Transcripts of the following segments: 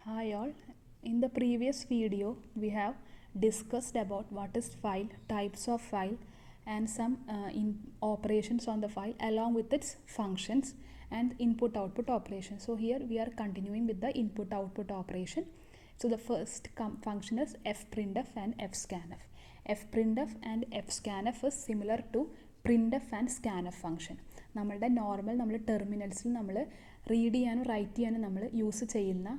Hi all. In the previous video we have discussed about what is file, types of file and some operations on the file along with its functions and input output operation. So here we are continuing with the input output operation. So the first function is fprintf and fscanf. fprintf and fscanf is similar to printf and scanf function. നമ്മളുടെ normal നമ്മൾ ടെർമിനൽസിൽ നമ്മൾ read ചെയ്യാനും right ചെയ്യാനും നമ്മൾ use ചെയ്യുന്ന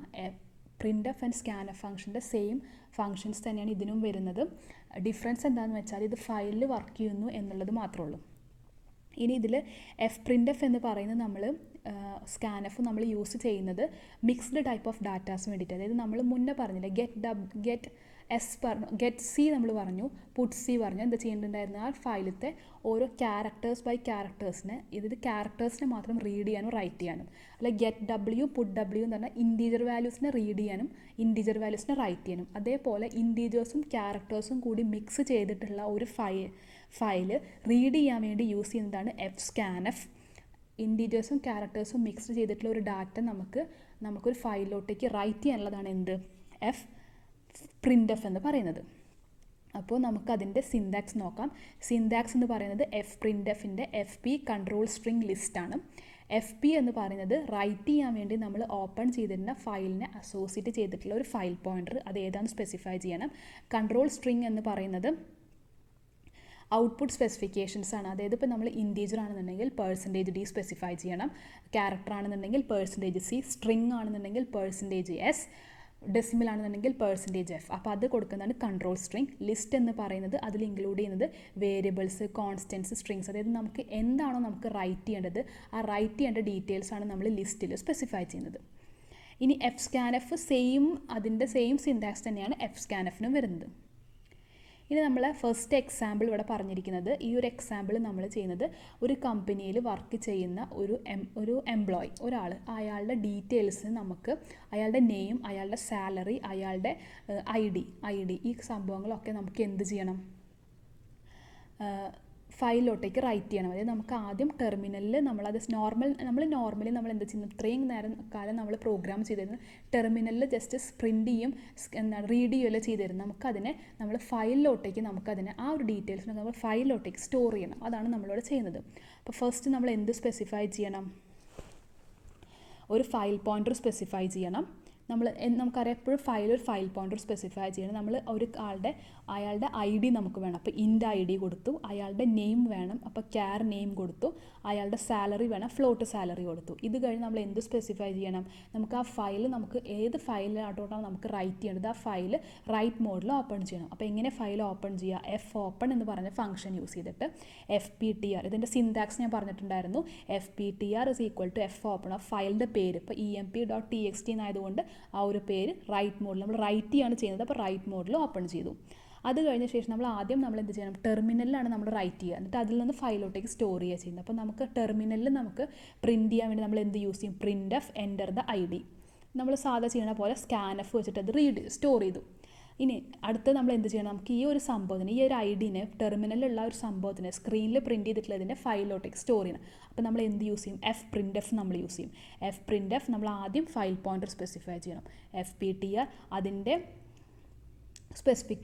print and scanf ഫംഗ്ഷൻ്റെ same functions തന്നെയാണ് ഇതിനും വരുന്നത്. ഡിഫറൻസ് എന്താണെന്ന് വെച്ചാൽ ഇത് ഫയലിൽ വർക്ക് ചെയ്യുന്നു എന്നുള്ളത് മാത്രമേ ഉള്ളൂ. ഇനി ഇതിൽ fprintf എന്ന് പറയുന്നത് നമ്മൾ സ്കാനഫ് നമ്മൾ യൂസ് ചെയ്യുന്നത് മിക്സ്ഡ് ടൈപ്പ് ഓഫ് ഡാറ്റാസ് വേണ്ടിയിട്ട്. അതായത് നമ്മൾ മുന്നേ പറഞ്ഞില്ലേ ഗെറ്റ് സി നമ്മൾ പറഞ്ഞു, പുട്ട് സി പറഞ്ഞു. എന്താ ചെയ്യേണ്ടതുണ്ടായിരുന്നു, ആ ഫയലത്തെ ഓരോ ക്യാരക്ടേഴ്സ് ബൈ ക്യാരക്ടേഴ്സിന് ക്യാരക്ടേഴ്സിനെ മാത്രം റീഡ് ചെയ്യാനും റൈറ്റ് ചെയ്യാനും, അല്ല ഗെറ്റ് ഡബ്ല്യു പുട്ട് ഡബ്ല്യു എന്ന് പറഞ്ഞാൽ ഇൻറ്റീജർ വാല്യൂസിനെ റീഡ് ചെയ്യാനും ഇൻറ്റീജർ വാല്യൂസിനെ റൈറ്റ് ചെയ്യാനും. അതേപോലെ ഇൻറ്റീജേഴ്സും ക്യാരക്ടേഴ്സും കൂടി മിക്സ് ചെയ്തിട്ടുള്ള ഒരു ഫയൽ റീഡ് ചെയ്യാൻ വേണ്ടി യൂസ് ചെയ്യുന്നതാണ് fscanf. ഇൻറ്റീജേഴ്സും ക്യാരക്ടേഴ്സും മിക്സ് ചെയ്തിട്ടുള്ള ഒരു ഡാറ്റ നമുക്കൊരു ഫയലിലോട്ടേക്ക് റൈറ്റ് ചെയ്യാനുള്ളതാണ് എന്ത് printf എന്ന് പറയുന്നത്. അപ്പോൾ നമുക്കതിൻ്റെ സിൻടാക്സ് നോക്കാം. സിൻടാക്സ് എന്ന് പറയുന്നത് fprintfൻ്റെ fp കൺട്രോൾ സ്ട്രിംഗ് ലിസ്റ്റാണ്. fp എന്ന് പറയുന്നത് റൈറ്റ് ചെയ്യാൻ വേണ്ടി നമ്മൾ ഓപ്പൺ ചെയ്തിരുന്ന ഫയലിനെ അസോസിയേറ്റ് ചെയ്തിട്ടുള്ള ഒരു ഫയൽ പോയിൻ്റർ, അത് ഏതാണെന്ന് സ്പെസിഫൈ ചെയ്യണം. കൺട്രോൾ സ്ട്രിംഗ് എന്ന് പറയുന്നത് ഔട്ട്പുട്ട് സ്പെസിഫിക്കേഷൻസ് ആണ്. അതായത് ഇപ്പോൾ നമ്മൾ ഇൻറ്റീജർ ആണെന്നുണ്ടെങ്കിൽ %d സ്പെസിഫൈ ചെയ്യണം, ക്യാരക്ടർ ആണെന്നുണ്ടെങ്കിൽ %c, സ്ട്രിംഗ് ആണെന്നുണ്ടെങ്കിൽ %s, ഡെസിമൽ ആണെന്നുണ്ടെങ്കിൽ %f. അപ്പോൾ അത് കൊടുക്കുന്നതാണ് കൺട്രോൾ സ്ട്രിംഗ്. ലിസ്റ്റ് എന്ന് പറയുന്നത് അതിൽ ഇൻക്ലൂഡ് ചെയ്യുന്നത് വേരിയബിൾസ്, കോൺസ്റ്റൻസ്, സ്ട്രിങ്സ്, അതായത് നമുക്ക് എന്താണോ നമുക്ക് റൈറ്റ് ചെയ്യേണ്ടത് ആ റൈറ്റ് ചെയ്യേണ്ട ഡീറ്റെയിൽസ് ആണ് നമ്മൾ ലിസ്റ്റിൽ സ്പെസിഫൈ ചെയ്യുന്നത്. ഇനി fscanf അതിൻ്റെ സെയിം സിൻടാക്സ് തന്നെയാണ് fscanfനും വരുന്നത്. ഇനി നമ്മൾ ഫസ്റ്റ് എക്സാമ്പിൾ ഇവിടെ പറഞ്ഞിരിക്കുന്നത്, ഈ ഒരു എക്സാമ്പിൾ നമ്മൾ ചെയ്യുന്നത് ഒരു കമ്പനിയിൽ വർക്ക് ചെയ്യുന്ന ഒരു എംപ്ലോയി, ഒരാൾ, അയാളുടെ ഡീറ്റെയിൽസ് നമുക്ക് അയാളുടെ നെയിം, അയാളുടെ സാലറി, അയാളുടെ ഐ ഡി ഈ സംഭവങ്ങളൊക്കെ നമുക്ക് എന്ത് ചെയ്യണം, ഫയലിലോട്ടേക്ക് റൈറ്റ് ചെയ്യണം. അതായത് നമുക്ക് ആദ്യം ടെർമിനലിൽ നമ്മളത് നോർമലി നമ്മൾ എന്ത് ചെയ്യുന്നു, ഇത്രയും കാലം നമ്മൾ പ്രോഗ്രാം ചെയ്തിരുന്നു ടെർമിനലിൽ ജസ്റ്റ് പ്രിൻ്റ് ചെയ്യും, റീഡ് ചെയ്യുകയല്ല ചെയ്തിരുന്നു. നമുക്കതിനെ നമ്മൾ ഫയലിലോട്ടേക്ക് നമുക്കതിനെ ആ ഒരു ഡീറ്റെയിൽസ് നമ്മൾ ഫയലിലോട്ടേക്ക് സ്റ്റോർ ചെയ്യണം. അതാണ് നമ്മളിവിടെ ചെയ്യുന്നത്. അപ്പോൾ ഫസ്റ്റ് നമ്മൾ എന്ത് സ്പെസിഫൈ ചെയ്യണം, ഒരു ഫയൽ പോയിൻ്റർ സ്പെസിഫൈ ചെയ്യണം. നമുക്കറിയാം എപ്പോഴും ഒരു ഫയൽ പോയിൻ്റർ സ്പെസിഫൈ ചെയ്യണം. നമ്മൾ അയാളുടെ ID നമുക്ക് വേണം, അപ്പോൾ ഇൻ്റ് ID കൊടുത്തു. അയാളുടെ നെയിം വേണം, അപ്പോൾ ക്യാർ നെയിം കൊടുത്തു. അയാളുടെ സാലറി വേണം, ഫ്ലോട്ട് സാലറി കൊടുത്തു. ഇത് കഴിഞ്ഞ് നമ്മൾ എന്ത് സ്പെസിഫൈ ചെയ്യണം, നമുക്ക് ആ ഫയൽ നമുക്ക് ഏത് ഫയലിലോട്ടാണ് നമുക്ക് റൈറ്റ് ചെയ്യേണ്ടത്, ആ ഫയൽ റൈറ്റ് മോഡിൽ ഓപ്പൺ ചെയ്യണം. അപ്പോൾ എങ്ങനെ ഫയൽ ഓപ്പൺ ചെയ്യുക, fopen എന്ന് പറഞ്ഞ ഫംഗ്ഷൻ യൂസ് ചെയ്തിട്ട് fptr, ഇതിൻ്റെ സിൻടാക്സ് ഞാൻ പറഞ്ഞിട്ടുണ്ടായിരുന്നു. fptr = fopen, ആ ഫയലിൻ്റെ പേര് ഇപ്പോൾ emp.txt എന്നായതുകൊണ്ട് ആ ഒരു പേര് റൈറ്റ് മോഡിൽ നമ്മൾ റൈറ്റ് ചെയ്യാണ് ചെയ്യുന്നത്. അപ്പോൾ റൈറ്റ് മോഡിൽ ഓപ്പൺ ചെയ്തു. അത് കഴിഞ്ഞ ശേഷം നമ്മൾ എന്ത് ചെയ്യണം, ടെർമിനലിലാണ് നമ്മൾ റൈറ്റ് ചെയ്യുക, എന്നിട്ട് അതിൽ നിന്ന് ഫയലോട്ടേക്ക് സ്റ്റോർ ചെയ്യുക ചെയ്യുന്നത്. അപ്പോൾ നമുക്ക് ടെർമിനലിൽ നമുക്ക് പ്രിൻറ്റ് ചെയ്യാൻ വേണ്ടി നമ്മൾ എന്ത് യൂസ് ചെയ്യും, printf enter the ID. നമ്മൾ സാധാ ചെയ്യണ പോലെ scanf വെച്ചിട്ട് അത് സ്റ്റോർ ചെയ്തു. ഇനി അടുത്ത് നമ്മൾ എന്ത് ചെയ്യണം, നമുക്ക് ഈ ഒരു സംഭവത്തിന്, ഈ ഒരു ഐഡിനെ, ടെർമിനലിലുള്ള ഒരു സംഭവത്തിന് സ്ക്രീനിൽ പ്രിൻറ്റ് ചെയ്തിട്ടുള്ളതിൻ്റെ ഫയലിലോട്ടേക്ക് സ്റ്റോർ ചെയ്യണം. അപ്പോൾ നമ്മൾ എന്ത് യൂസ് ചെയ്യും, fprintf നമ്മൾ യൂസ് ചെയ്യും. fprintf നമ്മൾ ആദ്യം ഫയൽ പോയിൻ്റർ സ്പെസിഫൈ ചെയ്യണം. fptr അതിൻ്റെ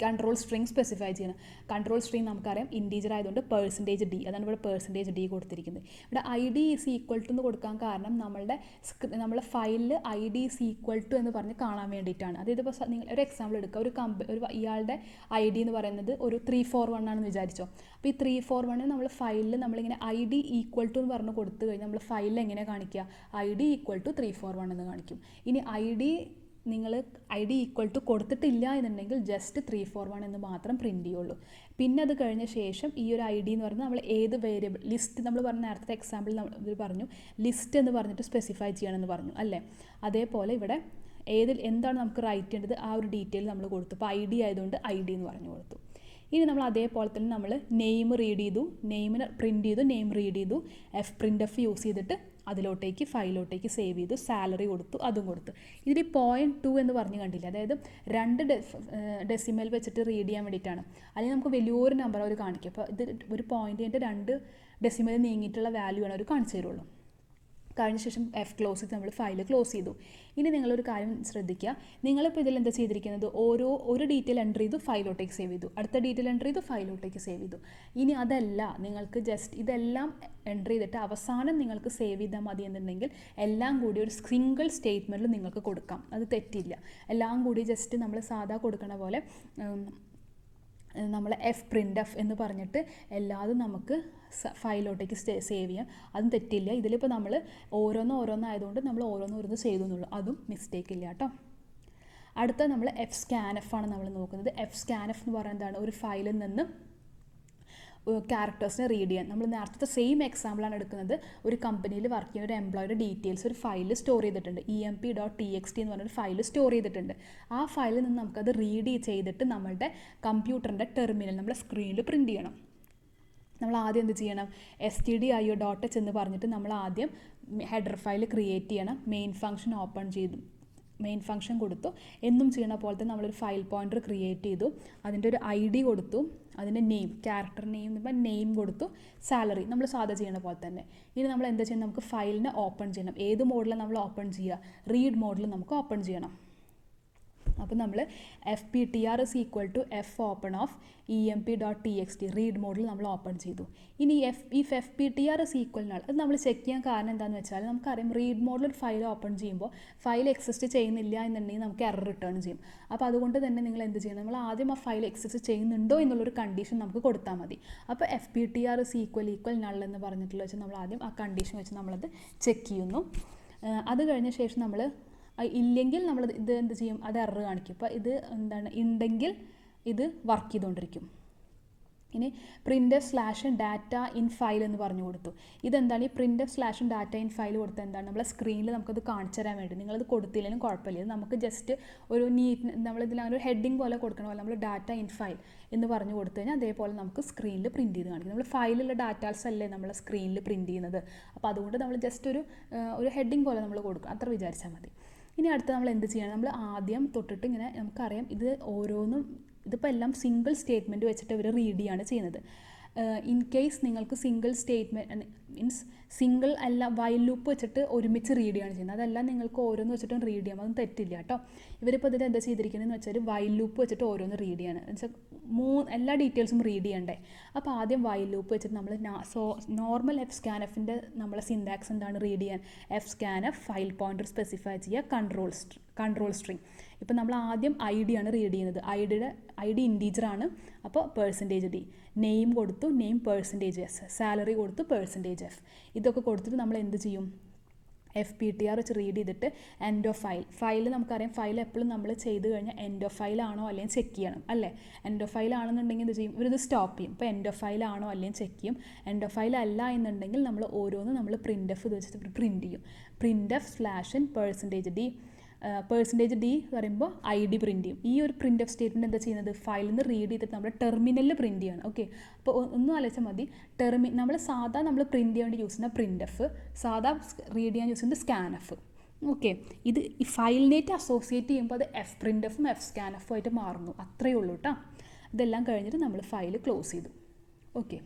കൺട്രോൾ സ്ട്രിംഗ് സ്പെസിഫൈ ചെയ്യണം. കൺട്രോൾ സ്ട്രിംഗ് നമുക്കറിയാം ഇൻറ്റീജർ ആയതുകൊണ്ട് %d, അതാണ് ഇവിടെ %d കൊടുത്തിരിക്കുന്നത്. ഇവിടെ ID = എന്ന് കൊടുക്കാൻ കാരണം നമ്മളെ ഫയലിൽ ID = എന്ന് പറഞ്ഞ് കാണാൻ വേണ്ടിയിട്ടാണ്. അതായത് ഇപ്പോൾ നിങ്ങൾ ഒരു എക്സാമ്പിൾ എടുക്കുക, ഇയാളുടെ ID എന്ന് പറയുന്നത് ഒരു 341 ആണെന്ന് വിചാരിച്ചോ. അപ്പോൾ ഈ 341 നമ്മൾ ഫയലിൽ നമ്മളിങ്ങനെ ID = എന്ന് പറഞ്ഞ് കൊടുത്തു കഴിഞ്ഞാൽ നമ്മൾ ഫയലിൽ എങ്ങനെ കാണിക്കുക, ID = 341 എന്ന് കാണിക്കും. ഇനി നിങ്ങൾ ID = കൊടുത്തിട്ടില്ല എന്നുണ്ടെങ്കിൽ ജസ്റ്റ് 341 എന്ന് മാത്രം പ്രിൻറ്റ് ചെയ്യുള്ളൂ. പിന്നെ അത് കഴിഞ്ഞ ശേഷം ഈ ഒരു ID എന്ന് പറയുന്നത് നമ്മൾ ഏത് വേരിയബിൾ, ലിസ്റ്റ് നമ്മൾ പറഞ്ഞ നേരത്തെ എക്സാമ്പിൾ നമ്മൾ പറഞ്ഞു ലിസ്റ്റ് എന്ന് പറഞ്ഞിട്ട് സ്പെസിഫൈ ചെയ്യണമെന്ന് പറഞ്ഞു അല്ലേ. അതേപോലെ ഇവിടെ എന്താണ് നമുക്ക് റൈറ്റ് ചെയ്യേണ്ടത് ആ ഒരു ഡീറ്റെയിൽ നമ്മൾ കൊടുത്തു. ഇപ്പോൾ ID ആയതുകൊണ്ട് ID എന്ന് പറഞ്ഞു കൊടുത്തു. ഇനി നമ്മൾ അതേപോലെ തന്നെ നമ്മൾ നെയിം റീഡ് ചെയ്തു, നെയിമിന് പ്രിൻറ്റ് ചെയ്തു, നെയിം റീഡ് ചെയ്തു, fprintf യൂസ് ചെയ്തിട്ട് ഫയലിലോട്ടേക്ക് സേവ് ചെയ്തു, സാലറി കൊടുത്തു, അതും കൊടുത്തു. ഇതിൽ 0.2 എന്ന് പറഞ്ഞ് കണ്ടില്ല, അതായത് 2 ഡെസിമൽ വെച്ചിട്ട് റീഡ് ചെയ്യാൻ വേണ്ടിയിട്ടാണ്. അല്ലെങ്കിൽ നമുക്ക് വലിയൊരു നമ്പർ അവർ കാണിക്കും. അപ്പോൾ ഇത് ഒരു പോയിൻ്റ് കഴിഞ്ഞിട്ട് 2 ഡെസിമൽ നീങ്ങിയിട്ടുള്ള വാല്യൂ ആണ് അവർ കാണിച്ചു തരുള്ളൂ. കഴിഞ്ഞ ശേഷം എഫ് ക്ലോസ് ചെയ്ത് നമ്മൾ ഫയൽ ക്ലോസ് ചെയ്തു. ഇനി നിങ്ങളൊരു കാര്യം ശ്രദ്ധിക്കുക, നിങ്ങളിപ്പോൾ ഇതിൽ എന്താ ചെയ്തിരിക്കുന്നത്, ഒരു ഡീറ്റെയിൽ എൻ്റർ ചെയ്തു ഫയലോട്ടേക്ക് സേവ് ചെയ്തു, അടുത്ത ഡീറ്റെയിൽ എൻ്റർ ചെയ്തു ഫയലോട്ടേക്ക് സേവ് ചെയ്തു. ഇനി അതല്ല, നിങ്ങൾക്ക് ജസ്റ്റ് ഇതെല്ലാം എൻ്റർ ചെയ്തിട്ട് അവസാനം നിങ്ങൾക്ക് സേവ് ചെയ്താൽ മതി എന്നുണ്ടെങ്കിൽ എല്ലാം കൂടി ഒരു സിംഗിൾ സ്റ്റേറ്റ്മെൻറ്റിൽ നിങ്ങൾക്ക് കൊടുക്കാം, അത് തെറ്റില്ല. എല്ലാം കൂടി ജസ്റ്റ് നമ്മൾ സാധാ കൊടുക്കണ പോലെ നമ്മൾ എഫ് പ്രിൻ്റ് എഫ് എന്ന് പറഞ്ഞിട്ട് എല്ലാതും നമുക്ക് ഫയലോട്ടേക്ക് സേവ് ചെയ്യാം, അതും തെറ്റില്ല. ഇതിലിപ്പോൾ നമ്മൾ ഓരോന്നായതുകൊണ്ട് നമ്മൾ ഓരോന്ന് ചെയ്തു എന്നുള്ളൂ, അതും മിസ്റ്റേക്ക് ഇല്ല കേട്ടോ. അടുത്ത നമ്മൾ എഫ് സ്കാൻ എഫ് ആണ് നമ്മൾ നോക്കുന്നത്. എഫ് സ്കാൻ എഫ് എന്ന് പറയുന്നത് എന്താണ്, ഒരു ഫയലിൽ നിന്ന് ക്യാരക്ടേഴ്സിനെ റീഡ് ചെയ്യാൻ. നമ്മൾ നേരത്തെ സെയിം എക്സാമ്പിളാണ് എടുക്കുന്നത്. ഒരു കമ്പനിയിൽ വർക്ക് ചെയ്യുന്ന ഒരു എംപ്ലോയിയുടെ ഡീറ്റെയിൽസ് ഒരു ഫയലിൽ സ്റ്റോർ ചെയ്തിട്ടുണ്ട്, emp.txt എന്ന് പറഞ്ഞൊരു ഫയൽ സ്റ്റോർ ചെയ്തിട്ടുണ്ട്. ആ ഫയലിൽ നിന്ന് നമുക്കത് റീഡ് ചെയ്തിട്ട് നമ്മളുടെ കമ്പ്യൂട്ടറിൻ്റെ ടെർമിനൽ നമ്മുടെ സ്ക്രീനിൽ പ്രിൻറ്റ് ചെയ്യണം. നമ്മൾ ആദ്യം എന്ത് ചെയ്യണം, stdio.h എന്ന് പറഞ്ഞിട്ട് നമ്മൾ ആദ്യം ഹെഡർ ഫയൽ ക്രിയേറ്റ് ചെയ്യണം. മെയിൻ ഫംഗ്ഷൻ ഓപ്പൺ ചെയ്തു, മെയിൻ ഫംഗ്ഷൻ കൊടുത്തു. എന്നും ചെയ്യണ പോലെ തന്നെ നമ്മളൊരു ഫയൽ പോയിൻ്റർ ക്രിയേറ്റ് ചെയ്തു, അതിൻ്റെ ഒരു ID കൊടുത്തു, അതിൻ്റെ നെയിം ക്യാരക്ടർ നെയിം കൊടുത്തു, സാലറി നമ്മൾ സാധാ ചെയ്യണ പോലെ തന്നെ. ഇനി നമ്മൾ എന്താ ചെയ്യണം, നമുക്ക് ഫയലിനെ ഓപ്പൺ ചെയ്യണം. ഏത് മോഡിലാണ് നമ്മൾ ഓപ്പൺ ചെയ്യുക, റീഡ് മോഡിൽ നമുക്ക് ഓപ്പൺ ചെയ്യണം. അപ്പോൾ നമ്മൾ fptr is equal to f open of emp.txt read മോഡിൽ നമ്മൾ ഓപ്പൺ ചെയ്തു. ഇനി if fptr is equal null, അത് നമ്മൾ ചെക്ക് ചെയ്യാൻ കാരണം എന്താണെന്ന് വെച്ചാൽ നമുക്കറിയാം റീഡ് മോഡിൽ ഒരു ഫയൽ ഓപ്പൺ ചെയ്യുമ്പോൾ ഫയൽ എക്സിസ്റ്റ് ചെയ്യുന്നില്ല എന്നുണ്ടെങ്കിൽ നമുക്ക് എറർ റിട്ടേൺ ചെയ്യും. അപ്പോൾ അതുകൊണ്ട് തന്നെ നിങ്ങൾ എന്ത് ചെയ്യണം, നമ്മൾ ആദ്യം ആ ഫയൽ എക്സിസ്റ്റ് ചെയ്യുന്നുണ്ടോ എന്നുള്ളൊരു കണ്ടീഷൻ നമുക്ക് കൊടുത്താൽ മതി. അപ്പോൾ fptr is equal null എന്ന് പറഞ്ഞിട്ടുള്ള വെച്ചാൽ നമ്മൾ ആദ്യം ആ കണ്ടീഷൻ വെച്ച് നമ്മളത് ചെക്ക് ചെയ്യുന്നു. അത് കഴിഞ്ഞ ശേഷം നമ്മൾ ഇല്ലെങ്കിൽ നമ്മൾ ഇത് എന്ത് ചെയ്യും, അത് എറർ കാണിക്കും. അപ്പോൾ ഇത് എന്താണ്, ഉണ്ടെങ്കിൽ ഇത് വർക്ക് ചെയ്തുകൊണ്ടിരിക്കും. ഇനി printf/data in file എന്ന് പറഞ്ഞു കൊടുത്തു. ഇതെന്താണ്, ഈ printf/data in file കൊടുത്താൽ എന്താണ്, നമ്മളെ സ്ക്രീനിൽ നമുക്കത് കാണിച്ചു തരാൻ വേണ്ടി. നിങ്ങളത് കൊടുത്തില്ലെങ്കിലും കുഴപ്പമില്ല, നമുക്ക് ജസ്റ്റ് ഒരു നമ്മളിതിൽ അങ്ങനെ ഒരു ഹെഡിങ് പോലെ കൊടുക്കണ പോലെ നമ്മൾ ഡാറ്റ ഇൻ ഫയൽ എന്ന് പറഞ്ഞു കൊടുത്തു കഴിഞ്ഞാൽ അതേപോലെ നമുക്ക് സ്ക്രീനിൽ പ്രിൻറ്റ് ചെയ്ത് കാണിക്കും. നമ്മൾ ഫയലിലുള്ള ഡാറ്റാസ് അല്ലേ നമ്മൾ സ്ക്രീനിൽ പ്രിൻറ്റ് ചെയ്യുന്നത്. അപ്പോൾ അതുകൊണ്ട് നമ്മൾ ജസ്റ്റ് ഒരു ഹെഡിങ് പോലെ നമ്മൾ കൊടുക്കും, അത്ര വിചാരിച്ചാൽ മതി. ഇനി അടുത്ത് നമ്മൾ എന്ത് ചെയ്യണം, നമ്മൾ ആദ്യം തൊട്ടിട്ട് ഇങ്ങനെ നമുക്കറിയാം ഇത് ഓരോന്നും ഇതിപ്പോൾ എല്ലാം സിംഗിൾ സ്റ്റേറ്റ്മെൻറ്റ് വെച്ചിട്ട് ഇവർ റീഡ് ചെയ്യാണ് ചെയ്യുന്നത്. ഇൻ കേസ് നിങ്ങൾക്ക് സിംഗിൾ സ്റ്റേറ്റ്മെൻറ്റ് മീൻസ് സിംഗിൾ അല്ല വൈൽ ലൂപ്പ് വെച്ചിട്ട് ഒരുമിച്ച് റീഡ് ചെയ്യാണ് ചെയ്യുന്നത്. അതെല്ലാം നിങ്ങൾക്ക് ഓരോന്ന് വെച്ചിട്ടും റീഡ് ചെയ്യാം, അതൊന്നും തെറ്റില്ല കേട്ടോ. ഇവരിപ്പോൾ ഇതിൽ എന്താ ചെയ്തിരിക്കുന്നതെന്ന് വെച്ചാൽ വൈൽ ലൂപ്പ് വെച്ചിട്ട് ഓരോന്ന് റീഡ് ചെയ്യാണ്, എന്ന് വെച്ചാൽ എല്ലാ ഡീറ്റെയിൽസും റീഡ് ചെയ്യണ്ടേ. അപ്പോൾ ആദ്യം വൈൽ ലൂപ്പ് വെച്ചിട്ട് നമ്മൾ നോർമൽ എഫ് സ്കാൻ എഫിൻ്റെ നമ്മളെ സിൻടാക്സ് എന്താണ്, റീഡ് ചെയ്യാൻ F scan F file pointer specify ചെയ്യുക, കൺട്രോൾ സ്ട്രിങ്. ഇപ്പോൾ നമ്മൾ ആദ്യം ID ആണ് റീഡ് ചെയ്യുന്നത്, ID ഇൻറ്റീജർ ആണ്. അപ്പോൾ %d, നെയിം കൊടുത്തു, നെയിം %s, സാലറി കൊടുത്തു %f. ഇതൊക്കെ കൊടുത്തിട്ട് നമ്മൾ എന്ത് ചെയ്യും, fptr വെച്ച് റീഡ് ചെയ്തിട്ട് എൻഡ് ഓഫ് ഫയൽ നമുക്കറിയാം ഫയൽ എപ്പോഴും നമ്മൾ ചെയ്ത് കഴിഞ്ഞാൽ എൻഡ് ഓഫ് ഫയൽ ആണോ അല്ലെങ്കിൽ ചെക്ക് ചെയ്യണം അല്ലേ. എൻഡ് ഓഫ് ഫയൽ ആണെന്നുണ്ടെങ്കിൽ എന്ത് ചെയ്യും, ഇവരിത് സ്റ്റോപ്പ് ചെയ്യും. ഇപ്പോൾ എൻഡ് ഓഫ് ഫയൽ ആണോ അല്ലെങ്കിൽ ചെക്ക് ചെയ്യും. എൻഡ് ഓഫ് ഫയൽ അല്ല എന്നുണ്ടെങ്കിൽ നമ്മൾ ഓരോന്ന് നമ്മൾ printf ഇത് വെച്ചിട്ട് പ്രിൻറ്റ് ചെയ്യും. printf/%d %d പറയുമ്പോൾ ID പ്രിൻറ്റ് ചെയ്യും. ഈ ഒരു printf സ്റ്റേറ്റ്മെൻറ്റ് എന്താ ചെയ്യുന്നത്, ഫയലിൽ നിന്ന് റീഡ് ചെയ്തിട്ട് നമ്മൾ ടെർമിനലിൽ പ്രിൻറ്റ് ചെയ്യണം. ഓക്കെ, അപ്പോൾ ഒന്നും ആലോചിച്ചാൽ മതി, നമ്മൾ നമ്മൾ പ്രിൻറ്റ് ചെയ്യാൻ വേണ്ടി യൂസ് ചെയ്യുന്ന printf, സാധാ റീഡ് ചെയ്യാൻ യൂസ് ചെയ്യുന്നത് scanf. ഓക്കെ, ഇത് ഈ ഫയലിനായിട്ട് അസോസിയേറ്റ് ചെയ്യുമ്പോൾ അത് f printfഉം f scanfഉം ആയിട്ട് മാറുന്നു, അത്രയേ ഉള്ളൂ കേട്ടോ. ഇതെല്ലാം കഴിഞ്ഞിട്ട് നമ്മൾ ഫയൽ ക്ലോസ് ചെയ്തു. ഓക്കെ,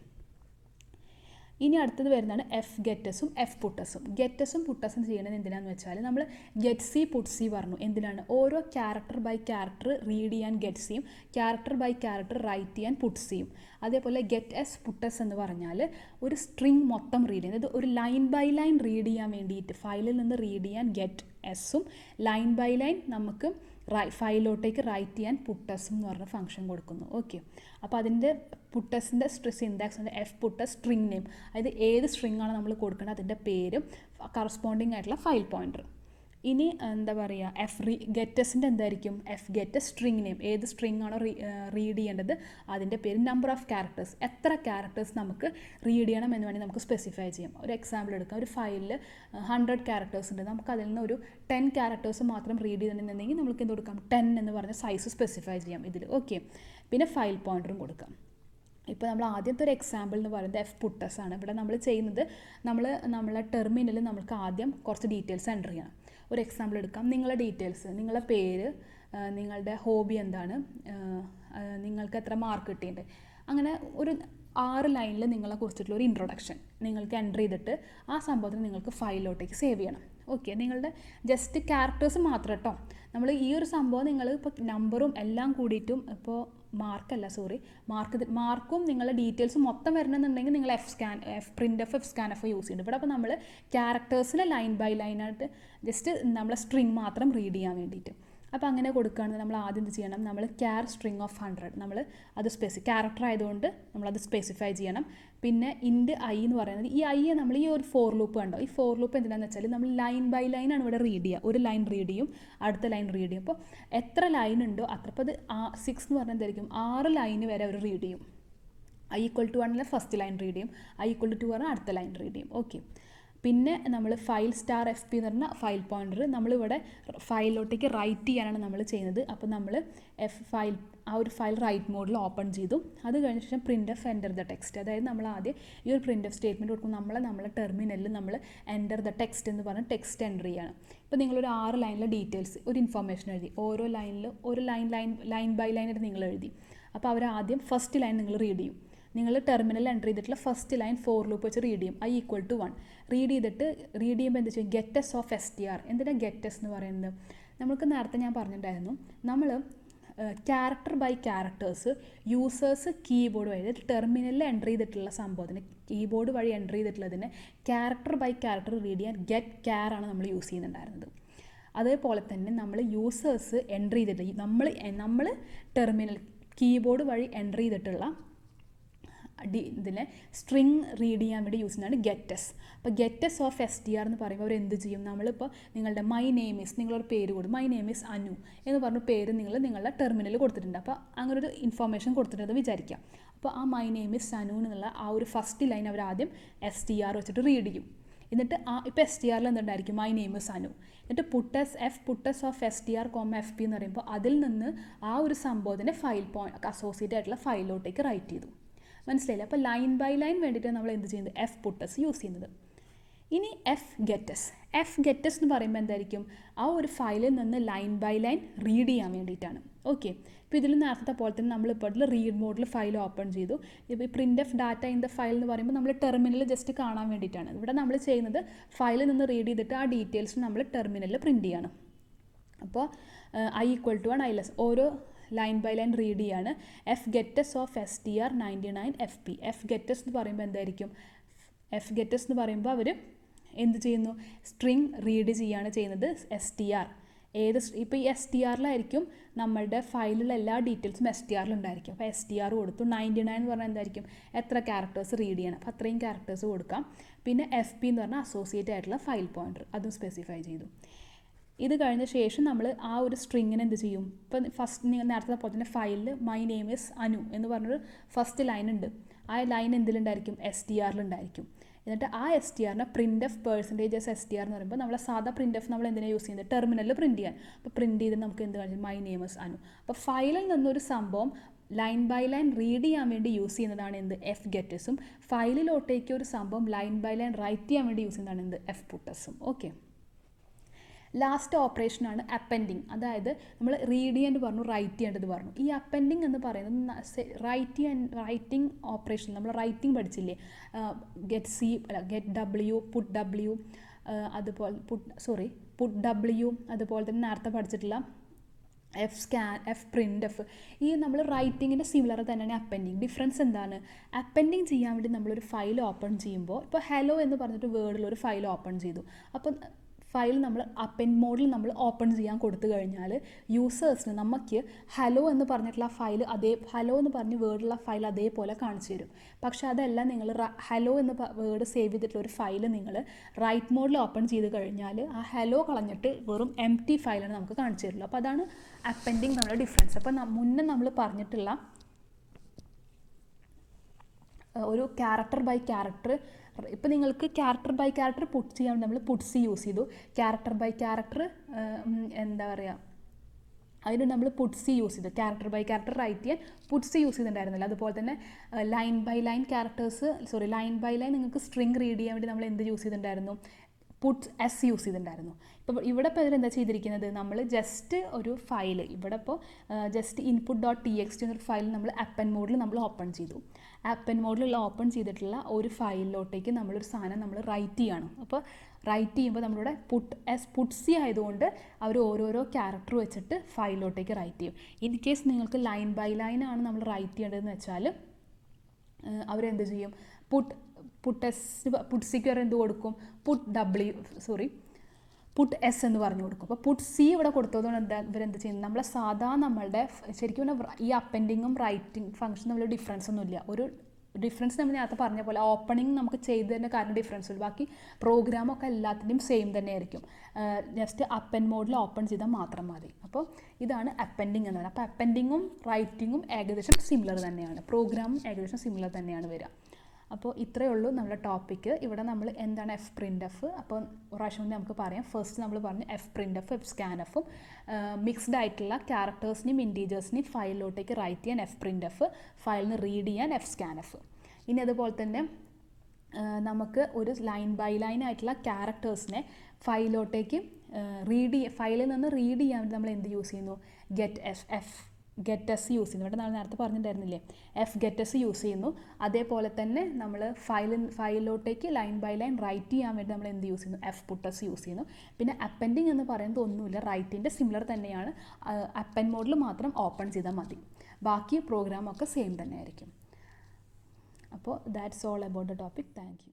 ഇനി അടുത്തത് വരുന്നതാണ് എഫ് ഗെറ്റസും എഫ് പുട്ടസും. ഗെറ്റസും പുട്ടസും ചെയ്യണത് എന്തിനാണെന്ന് വെച്ചാൽ നമ്മൾ ഗെറ്റ് സി പുട്ട് സി പറഞ്ഞു. എന്തിനാണ്, ഓരോ ക്യാരക്ടർ ബൈ ക്യാരക്ടർ റീഡ് ചെയ്യാൻ ഗെറ്റ് സിയും ക്യാരക്ടർ ബൈ ക്യാരക്ടർ റൈറ്റ് ചെയ്യാൻ പുട്ട് സിയും. അതേപോലെ ഗെറ്റ് എസ് പുട്ടസ് എന്ന് പറഞ്ഞാൽ ഒരു സ്ട്രിങ് മൊത്തം റീഡ് ചെയ്യുന്നത്, ഒരു ലൈൻ ബൈ ലൈൻ റീഡ് ചെയ്യാൻ വേണ്ടിയിട്ട് ഫയലിൽ നിന്ന് റീഡ് ചെയ്യാൻ ഗെറ്റ് എസും ലൈൻ ബൈ ലൈൻ നമുക്ക് ഫയലിലോട്ടേക്ക് റൈറ്റ് ചെയ്യാൻ പുട്ടസും എന്ന് പറഞ്ഞ ഫംഗ്ഷൻ കൊടുക്കുന്നു. ഓക്കെ, അപ്പോൾ അതിൻ്റെ പുട്ടസിൻ്റെ സിൻടാക്സ് ഉണ്ട് എഫ് പുട്ടസ് സ്ട്രിങ് നെയിം, അതായത് ഏത് സ്ട്രിങ് ആണ് നമ്മൾ കൊടുക്കേണ്ടത് അതിൻ്റെ പേരും കറസ്പോണ്ടിങ് ആയിട്ടുള്ള ഫയൽ പോയിൻ്റർ. ഇനി എന്താ പറയുക, ഗെറ്റസിൻ്റെ എന്തായിരിക്കും, എഫ് ഗെറ്റസ് സ്ട്രിങ് നെയിം, ഏത് സ്ട്രിങ് ആണോ റീഡ് ചെയ്യേണ്ടത് അതിൻ്റെ പേര്, നമ്പർ ഓഫ് ക്യാരക്ടേഴ്സ്, എത്ര ക്യാരക്ടേഴ്സ് നമുക്ക് റീഡ് ചെയ്യണം എന്ന് വേണമെങ്കിൽ നമുക്ക് സ്പെസിഫൈ ചെയ്യാം. ഒരു എക്സാമ്പിൾ എടുക്കാം, ഒരു ഫയലിൽ 100 ക്യാരക്ടേഴ്സ് ഉണ്ട്, നമുക്ക് അതിൽ നിന്ന് ഒരു 10 ക്യാരക്ടേഴ്സ് മാത്രം റീഡ് ചെയ്തിട്ടുണ്ടെങ്കിൽ നമുക്ക് എന്ത് കൊടുക്കാം, 10 എന്ന് പറഞ്ഞ സൈസ് സ്പെസിഫൈ ചെയ്യാം ഇതിൽ. ഓക്കെ, പിന്നെ ഫയൽ പോയിൻ്ററും കൊടുക്കാം. ഇപ്പോൾ നമ്മൾ ആദ്യത്തെ ഒരു എക്സാമ്പിൾ എന്ന് പറയുന്നത് എഫ് പുട്ടസ് ആണ്. ഇവിടെ നമ്മൾ ചെയ്യുന്നത് നമ്മളെ ടെർമിനൽ നമുക്ക് ആദ്യം കുറച്ച് ഡീറ്റെയിൽസ് എൻ്റർ ചെയ്യണം. ഒരു എക്സാമ്പിൾ എടുക്കാം, നിങ്ങളുടെ ഡീറ്റെയിൽസ്, നിങ്ങളുടെ പേര്, നിങ്ങളുടെ ഹോബി എന്താണ്, നിങ്ങൾക്ക് എത്ര മാർക്ക് കിട്ടിയിട്ടുണ്ട്, അങ്ങനെ ഒരു 6 ലൈനിൽ നിങ്ങളെ കുറിച്ചിട്ടുള്ള ഒരു ഇൻട്രൊഡക്ഷൻ നിങ്ങൾക്ക് എൻ്റർ ചെയ്തിട്ട് ആ സംഭവത്തിന് നിങ്ങൾക്ക് ഫയലിലോട്ടേക്ക് സേവ് ചെയ്യണം. ഓക്കെ, നിങ്ങളുടെ ജസ്റ്റ് ക്യാരക്ടേഴ്സ് മാത്രം കേട്ടോ. നമ്മൾ ഈ ഒരു സംഭവം നിങ്ങൾ ഇപ്പോൾ നമ്പറും എല്ലാം കൂടിയിട്ടും ഇപ്പോൾ മാർക്കും നിങ്ങളുടെ ഡീറ്റെയിൽസും മൊത്തം വരണമെന്നുണ്ടെങ്കിൽ നിങ്ങൾ print F scan F use ചെയ്യുന്നുണ്ട്. ഇവിടെ അപ്പോൾ നമ്മൾ ക്യാരക്ടേഴ്സിനെ ലൈൻ ബൈ ലൈനായിട്ട് ജസ്റ്റ് നമ്മളെ സ്ട്രിങ് മാത്രം റീഡ് ചെയ്യാൻ വേണ്ടിയിട്ട്. അപ്പോൾ അങ്ങനെ കൊടുക്കുകയാണെങ്കിൽ നമ്മൾ ആദ്യം എന്ത് ചെയ്യണം, നമ്മൾ ക്യാർ സ്ട്രിങ് ഓഫ് 100 നമ്മൾ അത് ക്യാരക്ടർ ആയതുകൊണ്ട് നമ്മളത് സ്പെസിഫൈ ചെയ്യണം. പിന്നെ ഇൻഡ് ഐ എന്ന് പറയുന്നത് ഈ ഐ നമ്മൾ ഈ ഒരു ഫോർ ലൂപ്പ് കണ്ടോ, ഈ ഫോർ ലൂപ്പ് എന്തിനാണെന്ന് വെച്ചാൽ നമ്മൾ ലൈൻ ബൈ ലൈൻ ആണ് ഇവിടെ റീഡ് ചെയ്യുക. ഒരു ലൈൻ റീഡ് ചെയ്യും, അടുത്ത ലൈൻ റീഡ് ചെയ്യും. അപ്പോൾ എത്ര ലൈൻ ഉണ്ടോ അത്ര, അപ്പോൾ അത് 6 എന്ന് പറഞ്ഞാൽ എന്തായിരിക്കും 6 ലൈന് വരെ അവർ റീഡ് ചെയ്യും. I equal to 1 first line read ചെയ്യും, ഐ ഈക്വൽ ടു 2 പറഞ്ഞാൽ അടുത്ത ലൈൻ റീഡ് ചെയ്യും. ഓക്കെ, പിന്നെ നമ്മൾ ഫയൽ സ്റ്റാർ എഫ് പി എന്ന് പറഞ്ഞാൽ ഫയൽ പോയിൻ്റർ നമ്മളിവിടെ ഫയലിലോട്ടേക്ക് റൈറ്റ് ചെയ്യാനാണ് നമ്മൾ ചെയ്യുന്നത്. അപ്പോൾ നമ്മൾ ആ ഒരു ഫയൽ റൈറ്റ് മോഡിൽ ഓപ്പൺ ചെയ്തു. അത് കഴിഞ്ഞ ശേഷം print F enter the text, അതായത് നമ്മൾ ആദ്യം ഈ ഒരു പ്രിൻ്റ് എഫ് സ്റ്റേറ്റ്മെൻറ്റ് കൊടുക്കും. നമ്മളെ ടെർമിനലിൽ നമ്മൾ എൻ്റർ ദ ടെക്സ്റ്റ് എന്ന് പറഞ്ഞാൽ ടെക്സ്റ്റ് എൻ്റർ ചെയ്യാണ്. ഇപ്പോൾ നിങ്ങളൊരു 6 ലൈനിലെ ഡീറ്റെയിൽസ് ഒരു ഇൻഫർമേഷൻ എഴുതി, ഓരോ ലൈനിലും ഒരു ലൈൻ ബൈ ലൈനായിട്ട് നിങ്ങൾ എഴുതി. അപ്പോൾ അവർ ആദ്യം ഫസ്റ്റ് ലൈൻ നിങ്ങൾ റീഡ് ചെയ്യും. നിങ്ങൾ ടെർമിനലിൽ എൻ്റർ ചെയ്തിട്ടുള്ള ഫസ്റ്റ് ലൈൻ ഫോർ ലൂപ്പ് വെച്ച് റീഡ് ചെയ്യും, ഐ ഈക്വൽ ടു 1 റീഡ് ചെയ്യുമ്പോൾ എന്താ ചെയ്യും, ഗെറ്റസ് ഓഫ് STR. എന്തിനാണ് ഗെറ്റസ് എന്ന് പറയുന്നത്, നമുക്ക് നേരത്തെ ഞാൻ പറഞ്ഞിട്ടുണ്ടായിരുന്നു, നമ്മൾ character by characters users keyboard വഴി ടെർമിനലിൽ എൻ്റർ ചെയ്തിട്ടുള്ള സംഭവത്തിന് കീബോർഡ് വഴി എൻ്റർ ചെയ്തിട്ടുള്ളതിന് ക്യാരക്ടർ ബൈ ക്യാരക്ടർ റീഡ് ചെയ്യാൻ ഗെറ്റ് ക്യാർ ആണ് നമ്മൾ യൂസ് ചെയ്യുന്നുണ്ടായിരുന്നത്. അതേപോലെ തന്നെ നമ്മൾ യൂസേഴ്സ് എൻ്റർ ചെയ്തിട്ട് നമ്മൾ ടെർമിനൽ കീബോർഡ് വഴി എൻ്റർ ചെയ്തിട്ടുള്ള ഇതിനെ സ്ട്രിങ് റീഡ് ചെയ്യാൻ വേണ്ടി യൂസ് ചെയ്യുന്നതാണ് ഗെറ്റസ്. അപ്പോൾ ഗെറ്റസ് ഓഫ് STR എന്ന് പറയുമ്പോൾ അവർ എന്ത് ചെയ്യും, നമ്മളിപ്പോൾ നിങ്ങളുടെ മൈ നെയിം ഈസ് നിങ്ങളൊരു പേര് കൊടുക്കും, മൈ നെയിം ഈസ് അനു എന്ന് പറഞ്ഞ പേര് നിങ്ങളുടെ ടെർമിനലിൽ കൊടുത്തിട്ടുണ്ട്. അപ്പോൾ അങ്ങനെ ഒരു ഇൻഫർമേഷൻ കൊടുത്തിട്ടുണ്ടെന്ന് വിചാരിക്കാം. അപ്പോൾ ആ മൈ നെയിം ഈസ് അനു എന്നുള്ള ആ ഒരു ഫസ്റ്റ് ലൈൻ അവർ ആദ്യം STR വെച്ചിട്ട് റീഡ് ചെയ്യും. എന്നിട്ട് ഇപ്പോൾ STRൽ എന്തുണ്ടായിരിക്കും, മൈ നെയിം ഈസ് അനു. എന്നിട്ട് പുട്ടസ് ഓഫ് STR, FP എന്ന് പറയുമ്പോൾ അതിൽ നിന്ന് ആ ഒരു സംഭവത്തിൻ്റെ ഫയൽ പോയിന്റ് അസോസിയേറ്റ് ആയിട്ടുള്ള ഫയലിലോട്ടേക്ക് റൈറ്റ് ചെയ്തു. മനസ്സിലായില്ല? അപ്പോൾ ലൈൻ ബൈ ലൈൻ വേണ്ടിയിട്ട് നമ്മൾ എന്ത് ചെയ്യുന്നത്, എഫ് പുട്ടസ് യൂസ് ചെയ്യുന്നത്. ഇനി എഫ് ഗെറ്റസ് എന്ന് പറയുമ്പോൾ എന്തായിരിക്കും, ആ ഒരു ഫയലിൽ നിന്ന് ലൈൻ ബൈ ലൈൻ റീഡ് ചെയ്യാൻ വേണ്ടിയിട്ടാണ്. ഓക്കെ, ഇപ്പോൾ ഇതിൽ നേരത്തെ പോലെ തന്നെ നമ്മളിപ്പോൾ ഇതിൽ റീഡ് മോഡിൽ ഫയൽ ഓപ്പൺ ചെയ്തു. ഇപ്പോൾ ഈ print F data in the file എന്ന് പറയുമ്പോൾ നമ്മൾ ടെർമിനലിൽ ജസ്റ്റ് കാണാൻ വേണ്ടിയിട്ടാണ്. ഇവിടെ നമ്മൾ ചെയ്യുന്നത് ഫയലിൽ നിന്ന് റീഡ് ചെയ്തിട്ട് ആ ഡീറ്റെയിൽസ് നമ്മൾ ടെർമിനലിൽ പ്രിൻറ്റ് ചെയ്യണം. അപ്പോൾ ഐ ഈക്വൽ ടു 1 ഐ ഓരോ ലൈൻ ബൈ ലൈൻ റീഡ് ചെയ്യാണ്. F get us of STR 99 FP. F get us എന്ന് പറയുമ്പോൾ എന്തായിരിക്കും, എഫ് ഗെറ്റസ് എന്ന് പറയുമ്പോൾ അവർ എന്ത് ചെയ്യുന്നു, സ്ട്രിങ് റീഡ് ചെയ്യാണ് ചെയ്യുന്നത് STR. ഇപ്പോൾ ഈ STRലായിരിക്കും നമ്മളുടെ ഫയലിലുള്ള എല്ലാ ഡീറ്റെയിൽസും STRലുണ്ടായിരിക്കും. അപ്പോൾ STR കൊടുത്തു. 99 എന്ന് പറഞ്ഞാൽ എന്തായിരിക്കും, എത്ര ക്യാരക്ടേഴ്സ് റീഡ് ചെയ്യണം, അപ്പോൾ അത്രയും ക്യാരക്ടേഴ്സ് കൊടുക്കാം. പിന്നെ FP എന്ന് പറഞ്ഞാൽ അസോസിയേറ്റ് ആയിട്ടുള്ള ഫയൽ പോയിൻ്റർ, അതും സ്പെസിഫൈ ചെയ്തു. ഇത് കഴിഞ്ഞ ശേഷം നമ്മൾ ആ ഒരു സ്ട്രിങ്ങിന് എന്ത് ചെയ്യും, ഇപ്പം ഫസ്റ്റ് നിങ്ങൾ നേരത്തെ പോലെ തന്നെ ഫയലിൽ മൈ നെയിം ഈസ് അനു എന്ന് പറഞ്ഞൊരു ഫസ്റ്റ് ലൈൻ ഉണ്ട്. ആ ലൈൻ എന്തിലുണ്ടായിരിക്കും, STRലുണ്ടായിരിക്കും. എന്നിട്ട് ആ STRനെ പ്രിൻ്റ് എഫ് %STR എന്ന് പറയുമ്പോൾ നമ്മളെ സാധാ പ്രിൻ്റ് എഫ് നമ്മൾ എന്തിനാണ് യൂസ് ചെയ്യുന്നത്, ടെർമിനലിൽ പ്രിൻറ്റ് ചെയ്യാൻ. അപ്പോൾ പ്രിൻറ്റ് ചെയ്ത് നമുക്ക് എന്ത് കാണിക്കും, മൈ നെയിം ഈസ് അനു. അപ്പോൾ ഫയലിൽ നിന്നൊരു സംഭവം ലൈൻ ബൈ ലൈൻ റീഡ് ചെയ്യാൻ വേണ്ടി യൂസ് ചെയ്യുന്നതാണ് എന്ത്, എഫ് ഗെറ്റസും. ഫയലിലോട്ടേക്ക് ഒരു സംഭവം ലൈൻ ബൈ ലൈൻ റൈറ്റ് ചെയ്യാൻ വേണ്ടി യൂസ് ചെയ്യുന്നതാണ് എന്ത്, എഫ് പുട്ടസും. ഓക്കെ, ലാസ്റ്റ് ഓപ്പറേഷനാണ് അപ്പെൻഡിങ്. അതായത് നമ്മൾ റീഡ് ചെയ്യേണ്ടത് പറഞ്ഞു, റൈറ്റ് ചെയ്യേണ്ടത് പറഞ്ഞു. ഈ അപ്പെൻഡിങ് എന്ന് പറയുന്നത് റൈറ്റിംഗ് ഓപ്പറേഷൻ, നമ്മൾ റൈറ്റിംഗ് പഠിച്ചില്ലേ, ഗെറ്റ് W, പുട്ട് W, അതുപോലെ പുട്ട് W, അതുപോലെ തന്നെ നേരത്തെ പഠിച്ചിട്ടുള്ള F scan, F print F. ഈ നമ്മൾ റൈറ്റിങ്ങിൻ്റെ സിമിലർ തന്നെയാണ് അപ്പെൻഡിങ്. ഡിഫറൻസ് എന്താണ്, അപ്പെൻഡിങ് ചെയ്യാൻ വേണ്ടി നമ്മളൊരു ഫയൽ ഓപ്പൺ ചെയ്യുമ്പോൾ, ഇപ്പോൾ ഹലോ എന്ന് പറഞ്ഞിട്ട് വേർഡിലൊരു ഫയൽ ഓപ്പൺ ചെയ്തു. അപ്പോൾ ഫയൽ നമ്മൾ അപ്പെൻഡ് മോഡിൽ നമ്മൾ ഓപ്പൺ ചെയ്യാൻ കൊടുത്തു കഴിഞ്ഞാൽ യൂസേഴ്സിന് നമുക്ക് ഹലോ എന്ന് പറഞ്ഞിട്ടുള്ള ഫയൽ ഹലോ എന്ന് പറഞ്ഞ് വേർഡുള്ള ഫയൽ അതേപോലെ കാണിച്ചു തരും. പക്ഷേ അതല്ല, നിങ്ങൾ ഹലോ എന്ന് വേർഡ് സേവ് ചെയ്തിട്ടുള്ള ഒരു ഫയൽ നിങ്ങൾ റൈറ്റ് മോഡിൽ ഓപ്പൺ ചെയ്ത് കഴിഞ്ഞാൽ ആ ഹലോ കളഞ്ഞിട്ട് വെറും എംപ്റ്റി ഫയലാണ് നമുക്ക് കാണിച്ചു തരുള്ളൂ. അപ്പോൾ അതാണ് അപ്പെൻഡിങ് നമ്മുടെ ഡിഫറൻസ്. അപ്പോൾ മുന്നേ നമ്മൾ പറഞ്ഞിട്ടുള്ള ഒരു ക്യാരക്ടർ ബൈ ക്യാരക്ടർ, ഇപ്പോൾ നിങ്ങൾക്ക് ക്യാരക്ടർ ബൈ ക്യാരക്ടർ പുട്ട് ചെയ്യാൻ നമ്മൾ പുട്ട്സ് യൂസ് ചെയ്തു. ക്യാരക്ടർ ബൈ ക്യാരക്ടർ എന്താ പറയുക, അതിന് നമ്മൾ പുട്ട്സ് യൂസ് ചെയ്തു. ക്യാരക്ടർ ബൈ ക്യാരക്ടർ റൈറ്റ് ചെയ്യാൻ പുട്ട്സ് യൂസ് ചെയ്തിട്ടുണ്ടായിരുന്നില്ല. അതുപോലെ തന്നെ ലൈൻ ബൈ ലൈൻ നിങ്ങൾക്ക് സ്ട്രിങ് റീഡ് ചെയ്യാൻ വേണ്ടി നമ്മൾ എന്ത് യൂസ് ചെയ്തിട്ടുണ്ടായിരുന്നു, പുട്ട് എസ് യൂസ് ചെയ്തിട്ടുണ്ടായിരുന്നു. ഇപ്പോൾ ഇവിടെ ഇപ്പോൾ ഇതിലെന്താ ചെയ്തിരിക്കുന്നത്, നമ്മൾ ജസ്റ്റ് ഒരു ഫയൽ ഇവിടെ ഇപ്പോൾ ജസ്റ്റ് input.txt എന്നൊരു ഫയൽ നമ്മൾ അപ്പൻ മോഡിൽ നമ്മൾ ഓപ്പൺ ചെയ്തു. അപ്പൻ മോഡിലുള്ള ഓപ്പൺ ചെയ്തിട്ടുള്ള ഒരു ഫയലിലോട്ടേക്ക് നമ്മളൊരു സാധനം നമ്മൾ റൈറ്റ് ചെയ്യണം. അപ്പോൾ റൈറ്റ് ചെയ്യുമ്പോൾ നമ്മളിവിടെ പുട്സി ആയതുകൊണ്ട് അവർ ഓരോരോ ക്യാരക്ടർ വെച്ചിട്ട് ഫയലിലോട്ടേക്ക് റൈറ്റ് ചെയ്യും. ഇൻ കേസ് നിങ്ങൾക്ക് ലൈൻ ബൈ ലൈൻ ആണ് നമ്മൾ റൈറ്റ് ചെയ്യേണ്ടതെന്ന് വെച്ചാൽ അവരെന്ത് ചെയ്യും, പുട്സിക്ക് വരെ എന്ത് കൊടുക്കും, പുട്ട് എസ് എന്ന് പറഞ്ഞു കൊടുക്കും. അപ്പോൾ പുട്ട് സി ഇവിടെ കൊടുത്തതുകൊണ്ട് ഇവരെന്ത് ചെയ്യുന്നത്, നമ്മളെ നമ്മളുടെ ശരിക്കും പറഞ്ഞാൽ ഈ അപ്പൻഡിങ്ങും റൈറ്റിംഗ് ഫംഗ്ഷൻ തമ്മിൽ ഡിഫറൻസ് ഒന്നുമില്ല. ഒരു ഡിഫറൻസ് നമ്മൾ നേരത്തെ പറഞ്ഞ പോലെ ഓപ്പണിംഗ് നമുക്ക് ചെയ്ത് തന്നെ കാരണം ഡിഫറൻസ് ഉള്ളൂ. ബാക്കി പ്രോഗ്രാമൊക്കെ എല്ലാത്തിൻ്റെയും സെയിം തന്നെ ആയിരിക്കും. ജസ്റ്റ് അപ്പൻ മോഡിൽ ഓപ്പൺ ചെയ്താൽ മാത്രം മതി. അപ്പോൾ ഇതാണ് അപ്പൻഡിങ് എന്ന് പറയുന്നത്. അപ്പോൾ അപ്പൻഡിങ്ങും റൈറ്റിങ്ങും ഏകദേശം സിമിലർ തന്നെയാണ്, പ്രോഗ്രാമും ഏകദേശം സിമിലർ തന്നെയാണ് വരിക. അപ്പോൾ ഇത്രയേ ഉള്ളൂ നമ്മുടെ ടോപ്പിക്ക്. ഇവിടെ നമ്മൾ എന്താണ് എഫ് പ്രിൻ്റ് എഫ്, അപ്പോൾ പ്രാവശ്യം കൊണ്ട് നമുക്ക് പറയാം. ഫസ്റ്റ് നമ്മൾ പറഞ്ഞു F print F, F scan എഫും മിക്സ്ഡ് ആയിട്ടുള്ള ക്യാരക്ടേഴ്സിനെയും ഇൻറ്റീജേഴ്സിനെയും ഫയലിലോട്ടേക്ക് റൈറ്റ് ചെയ്യാൻ എഫ് പ്രിൻ്റ് എഫ്, ഫയലിൽ നിന്ന് റീഡ് ചെയ്യാൻ എഫ് സ്കാൻ എഫ്. ഇനി അതുപോലെ തന്നെ നമുക്ക് ഒരു ലൈൻ ബൈ ലൈൻ ആയിട്ടുള്ള ക്യാരക്ടേഴ്സിനെ ഫയലിലോട്ടേക്ക് ഫയലിൽ നിന്ന് റീഡ് ചെയ്യാൻ വേണ്ടി നമ്മൾ എന്ത് യൂസ് ചെയ്യുന്നു, ഗെറ്റ് എസ് യൂസ് ചെയ്യുന്നു. ഇവിടെ നമ്മൾ നേരത്തെ പറഞ്ഞിട്ടുണ്ടായിരുന്നില്ലേ, എഫ് ഗെറ്റ് എസ് യൂസ് ചെയ്യുന്നു. അതേപോലെ തന്നെ നമ്മൾ ഫയലിലോട്ടേക്ക് ലൈൻ ബൈ ലൈൻ റൈറ്റ് ചെയ്യാൻ വേണ്ടി നമ്മൾ എന്ത് യൂസ് ചെയ്യുന്നു, എഫ് പുട്ട് എസ് യൂസ് ചെയ്യുന്നു. പിന്നെ അപ്പൻഡിങ് എന്ന് പറയുന്നത് ഒന്നുമില്ല, റൈറ്റിൻ്റെ സിമിലർ തന്നെയാണ്, അപ്പൻ മോഡിൽ മാത്രം ഓപ്പൺ ചെയ്താൽ മതി. ബാക്കി പ്രോഗ്രാമൊക്കെ സെയിം തന്നെ ആയിരിക്കും. അപ്പോൾ that's all about the topic. Thank you.